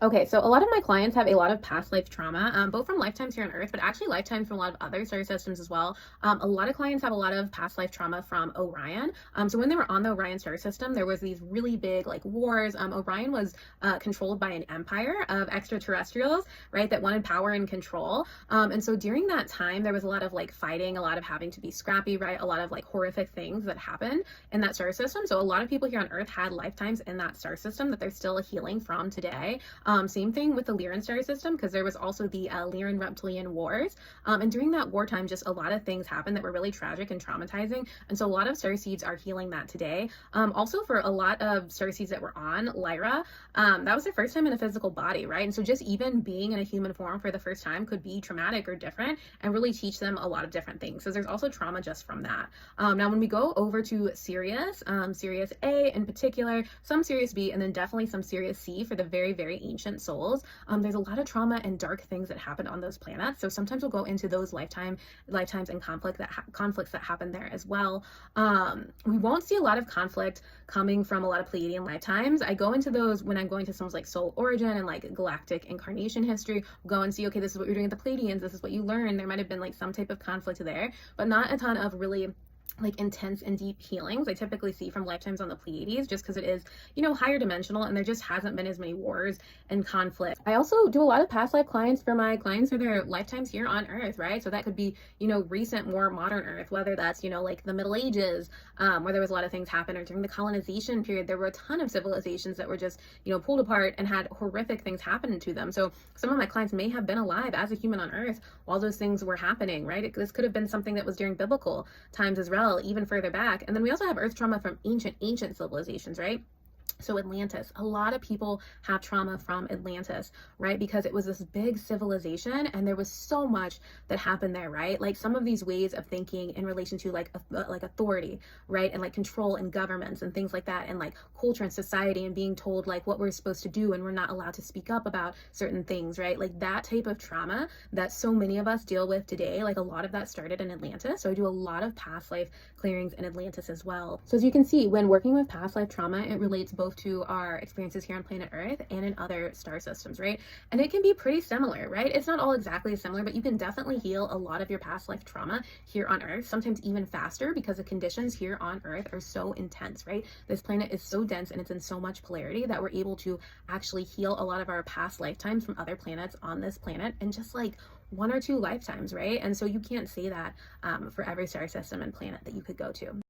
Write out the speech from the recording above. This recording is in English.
Okay, so a lot of my clients have a lot of past life trauma, both from lifetimes here on Earth, but actually lifetimes from a lot of other star systems as well. A lot of clients have a lot of past life trauma from Orion. So when they were on the Orion star system, there was these really big like wars. Orion was controlled by an empire of extraterrestrials, right, that wanted power and control. And so during that time, there was a lot of like fighting, a lot of having to be scrappy, right, a lot of like horrific things that happened in that star system. So a lot of people here on Earth had lifetimes in that star system that they're still healing from today. Same thing with the Lyran star system, because there was also the Lyran Reptilian Wars. And during that wartime, just a lot of things happened that were really tragic and traumatizing. And so a lot of starseeds are healing that today. Also, for a lot of starseeds that were on Lyra, that was their first time in a physical body, right? And so just even being in a human form for the first time could be traumatic or different and really teach them a lot of different things. So there's also trauma just from that. Now, when we go over to Sirius, Sirius A in particular, some Sirius B, and then definitely some Sirius C for the very, very ancient souls, there's a lot of trauma and dark things that happened on those planets. So sometimes we'll go into those lifetimes and conflicts that happen there as well. We won't see a lot of conflict coming from a lot of Pleiadian lifetimes. I go into those when I'm going to some like soul origin and like galactic incarnation history. We'll go and see, okay, this is what you're doing at the Pleiadians, this is what you learn. There might have been like some type of conflict there, but not a ton of really like intense and deep healings I typically see from lifetimes on the Pleiades, just because it is, higher dimensional and there just hasn't been as many wars and conflict. I also do a lot of past life clients for my clients for their lifetimes here on Earth, right? So that could be, recent, more modern Earth, whether that's, like the Middle Ages, where there was a lot of things happen, or during the colonization period, there were a ton of civilizations that were just, pulled apart and had horrific things happen to them. So some of my clients may have been alive as a human on Earth while those things were happening, right? This could have been something that was during biblical times as well, even further back. And then we also have Earth trauma from ancient civilizations, right? So Atlantis, a lot of people have trauma from Atlantis, right? Because it was this big civilization and there was so much that happened there, right? Like some of these ways of thinking in relation to like authority, right? And like control and governments and things like that, and like culture and society, and being told like what we're supposed to do and we're not allowed to speak up about certain things, right? Like that type of trauma that so many of us deal with today, like a lot of that started in Atlantis. So I do a lot of past life clearings in Atlantis as well. So as you can see, when working with past life trauma, it relates both to our experiences here on planet Earth and in other star systems, right? And it can be pretty similar, right? It's not all exactly similar, but you can definitely heal a lot of your past life trauma here on Earth, sometimes even faster, because the conditions here on Earth are so intense, right? This planet is so dense and it's in so much polarity that we're able to actually heal a lot of our past lifetimes from other planets on this planet in just like 1 or 2 lifetimes, right? And so you can't say that for every star system and planet that you could go to.